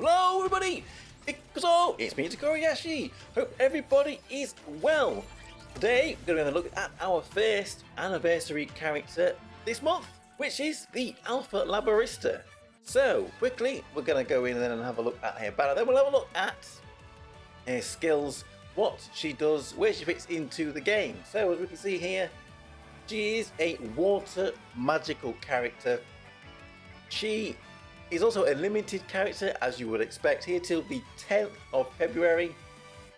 Hello everybody! It's me, Tokkuri Yashi. Hope everybody is well. Today we're going to look at our first anniversary character this month, which is the Alpha Labyrista. So quickly we're going to go in and have a look at her banner, then we'll have a look at her skills, what she does, where she fits into the game. So as we can see here, she is a water magical character. She is also a limited character, as you would expect, here till the 10th of February.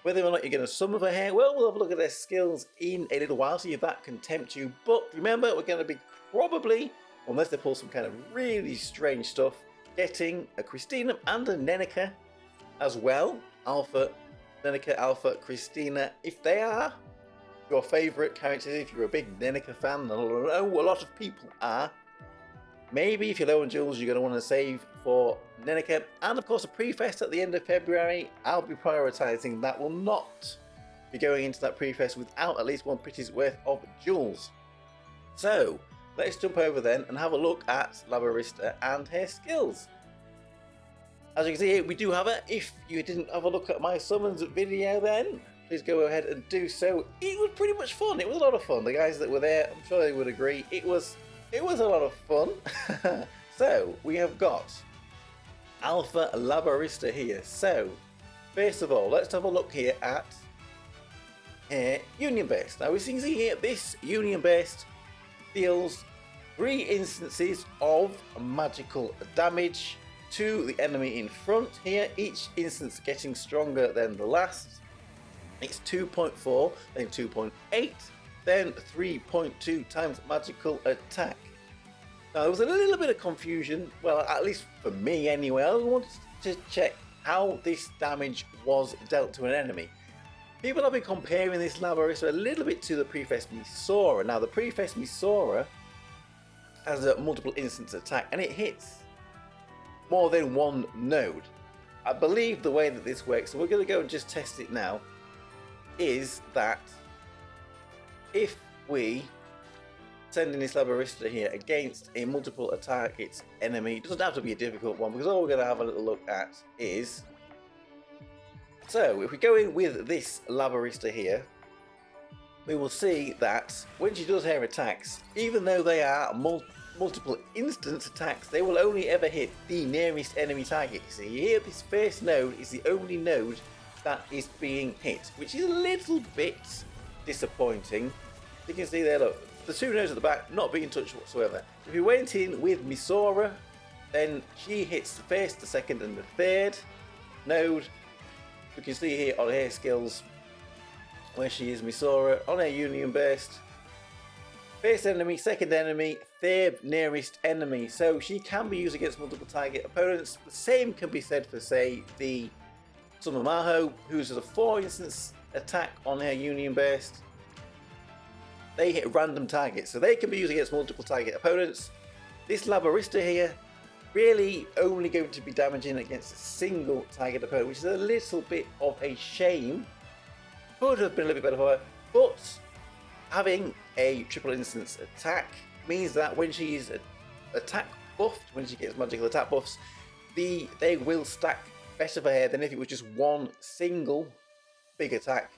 Whether or not you're going to summon for her, well, we'll have a look at their skills in a little while, see if that can tempt you. But remember, we're going to be probably, unless they pull some kind of really strange stuff, getting a Christina and a Nenica as well. Alpha, Nenica, Alpha, Christina, if they are your favourite characters, if you're a big Nenica fan, and I know a lot of people are. Maybe if you're low on jewels, you're going to want to save for Nenica. And of course, a pre-fest at the end of February. I'll be prioritising that. Will not be going into that pre-fest without at least one pretty's worth of jewels. So let's jump over then and have a look at Labyrista and her skills. As you can see here, we do have her. If you didn't have a look at my summons video then, please go ahead and do so. It was pretty much fun. It was a lot of fun. The guys that were there, I'm sure they would agree. It was a lot of fun. So we have got Alpha Labyrista here. So first of all, let's have a look here at her Union Burst. Now we can see here, this Union Burst deals 3 instances of magical damage to the enemy in front here, each instance getting stronger than the last. It's 2.4, then 2.8, then 3.2 times magical attack. Now there was a little bit of confusion, well at least for me anyway. I wanted to check how this damage was dealt to an enemy. People have been comparing this Labyrista a little bit to the Prefest Misora. Now the Prefest Misora has a multiple instance attack and it hits more than one node. I believe the way that this works, so we're going to go and just test it now, is that if we send in this Labyrista here against a multiple attack its enemy, it doesn't have to be a difficult one because all we're going to have a little look at is, so if we go in with this Labyrista here, we will see that when she does her attacks, even though they are multiple instance attacks, they will only ever hit the nearest enemy target. You see here, this first node is the only node that is being hit, which is a little bit disappointing. You can see there, look, the 2 nodes at the back not being touched whatsoever. If we went in with Misora, then she hits the first, the second and the third node. You can see here on her skills where she is Misora, on her Union Burst. First enemy, second enemy, third nearest enemy. So she can be used against multiple target opponents. The same can be said for, say, the Sumamaho, who's a 4 instance attack on her Union Burst. They hit random targets, so they can be used against multiple target opponents. This Labyrista here, really only going to be damaging against a single target opponent, which is a little bit of a shame. Could have been a little bit better for her, but having a triple instance attack means that when she is attack buffed, when she gets magical attack buffs, they will stack better for her than if it was just one single big attack.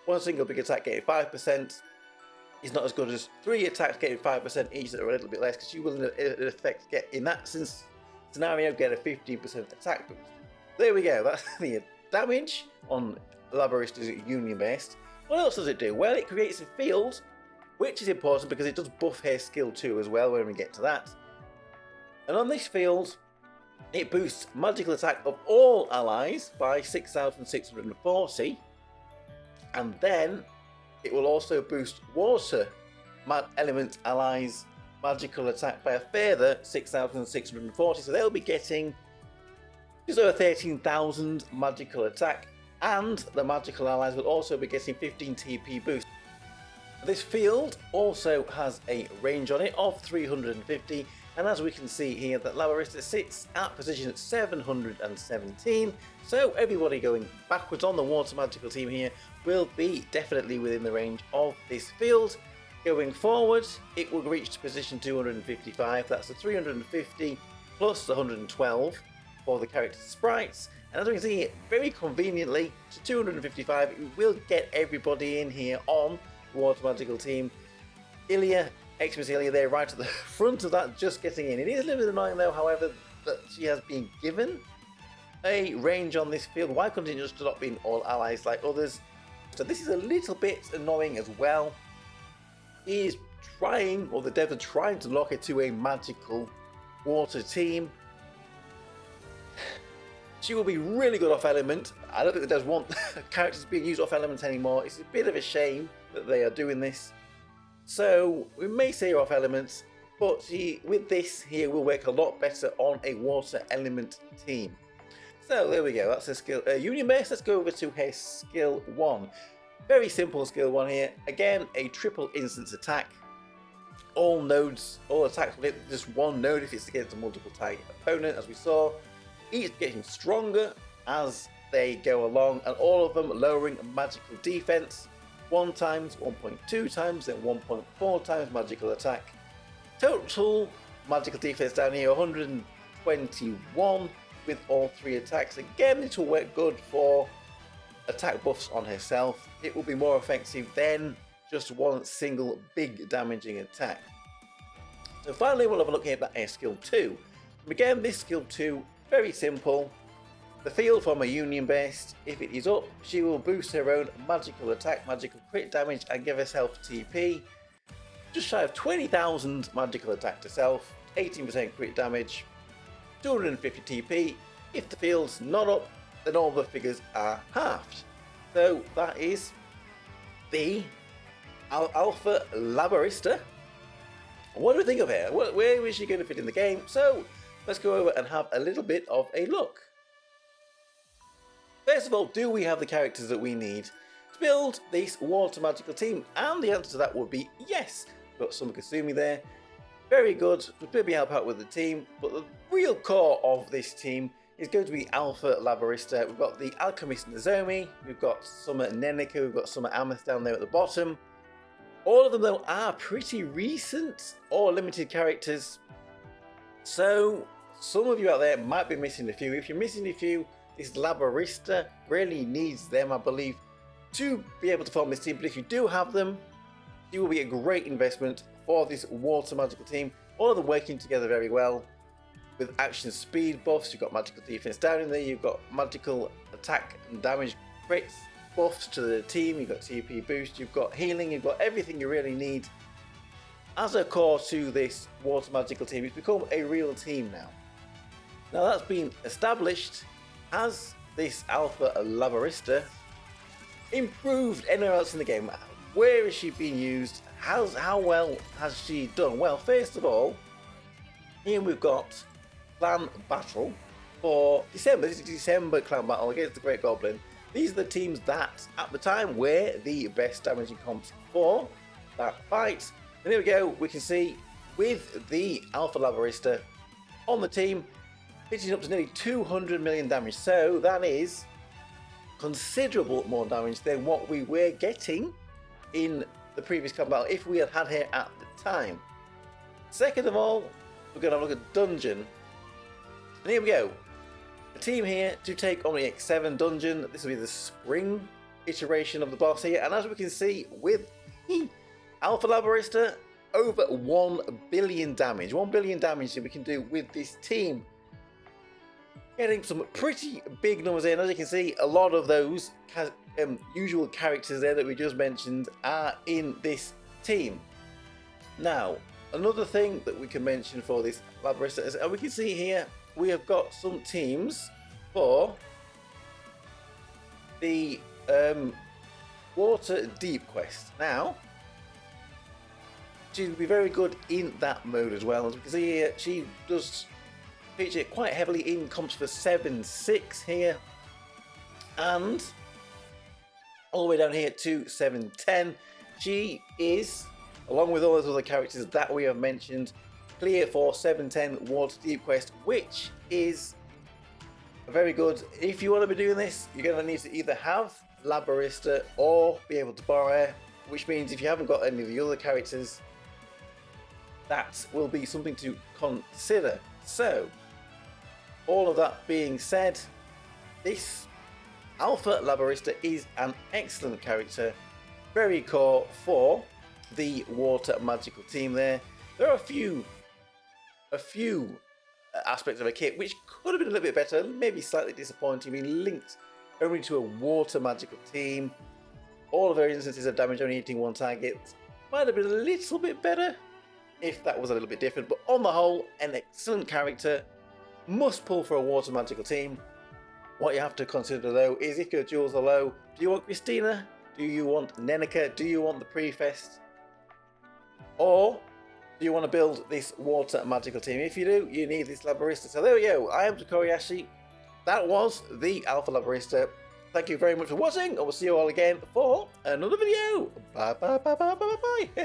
One single big attack getting 5%. Is not as good as 3 attacks getting 5% each that are a little bit less, because you will in effect get, in that scenario, get a 15% attack boost. There we go, that's the damage on Labyrista's Union Burst. What else does it do? Well, it creates a field, which is important because it does buff her skill too as well when we get to that. And on this field, it boosts magical attack of all allies by 6,640, and then it will also boost water element allies magical attack by a further 6,640, so they'll be getting just over 13,000 magical attack, and the magical allies will also be getting 15 TP boost. This field also has a range on it of 350, and as we can see here, that Labyrista sits at position 717, so everybody going backwards on the water magical team here will be definitely within the range of this field. Going forward, it will reach to position 255, that's the 350 plus the 112, for the character sprites. And as we can see, very conveniently, to 255, we will get everybody in here on the Water Magical team. Ilya, Xmas Ilya there right at the front of that, just getting in. It is a little bit annoying though, however, that she has been given a range on this field. Why couldn't it just stop being all allies like others? So this is a little bit annoying as well. He is trying, or the devs are trying to lock it to a magical water team. She will be really good off element. I don't think the devs want characters being used off element anymore. It's a bit of a shame that they are doing this. So we may say her off elements, but with this here will work a lot better on a water element team. So there we go, that's her skill. Union base, let's go over to her skill 1. Very simple skill 1 here. Again, a triple instance attack. All nodes, all attacks with just one node if it's against a multiple tag opponent, as we saw. Each getting stronger as they go along, and all of them lowering magical defense 1 times, 1.2 times, then 1.4 times magical attack. Total magical defense down here 121 with all 3 attacks. Again, this will work good for attack buffs on herself. It will be more effective than just one single big damaging attack. So finally, we'll have a look here at her skill 2. Again, this skill 2, very simple. The field from a union base, if it is up, she will boost her own magical attack, magical crit damage, and give herself TP. Just shy of 20,000 magical attack to self, 18% crit damage, 250 TP. If the field's not up, then all the figures are halved. So that is the Alpha Labyrista. What do we think of her? Where is she going to fit in the game? So let's go over and have a little bit of a look. First of all, do we have the characters that we need to build this water magical team? And the answer to that would be yes. We've got Summer Kasumi there. Very good. Could maybe help out with the team. But the real core of this team is going to be Alpha Labyrista. We've got the Alchemist Nozomi. We've got Summer Neneko. We've got Summer Ameth down there at the bottom. All of them, though, are pretty recent or limited characters. So some of you out there might be missing a few. If you're missing a few, this Labyrista really needs them, I believe, to be able to form this team. But if you do have them, it will be a great investment for this water magical team. All of them working together very well with action speed buffs. You've got magical defense down in there. You've got magical attack and damage crits buffs to the team. You've got TP boost. You've got healing. You've got everything you really need as a core to this water magical team. It's become a real team now. Now that's been established. Has this Alpha Labyrista improved anywhere else in the game? Where is she being used? How well has she done? Well, first of all, here we've got Clan Battle for December. This is December Clan Battle against the Great Goblin. These are the teams that, at the time, were the best damaging comps for that fight. And here we go. We can see with the Alpha Labyrista on the team, hitting up to nearly 200 million damage. So that is considerable more damage than what we were getting in the previous combat battle if we had had her at the time. Second of all, we're going to have a look at Dungeon. And here we go. The team here to take on the X7 Dungeon. This will be the spring iteration of the boss here. And as we can see with Alpha Labyrista, over 1 billion damage. 1 billion damage that we can do with this team. Getting some pretty big numbers in. As you can see, a lot of those usual characters there that we just mentioned are in this team. Now, another thing that we can mention for this Labyrista is, and we can see here, we have got some teams for the Water Deep quest. Now, she will be very good in that mode as well. As we can see here, she does feature quite heavily in comps for 7-6 here, and all the way down here to 7-10. She is, along with all those other characters that we have mentioned, clear for 7-10 Water Deep quest, which is very good. If you want to be doing this, you're going to need to either have Labyrista or be able to borrow her, which means if you haven't got any of the other characters, that will be something to consider. So all of that being said, this Alpha Labyrista is an excellent character, very core for the water magical team there. There are a few aspects of a kit which could have been a little bit better, maybe slightly disappointing, being linked only to a water magical team. All of their instances of damage only hitting one target might have been a little bit better if that was a little bit different, but on the whole, an excellent character, must pull for a water magical team. What you have to consider though is if your duels are low, do you want Christina? Do you want Nenica? Do you want the Prefest? Or do you want to build this water magical team? If you do, you need this Labyrista. So there we go. I am Tokkuri Yashi. That was the Alpha Labyrista. Thank you very much for watching. I will see you all again for another video. Bye bye bye bye bye bye bye.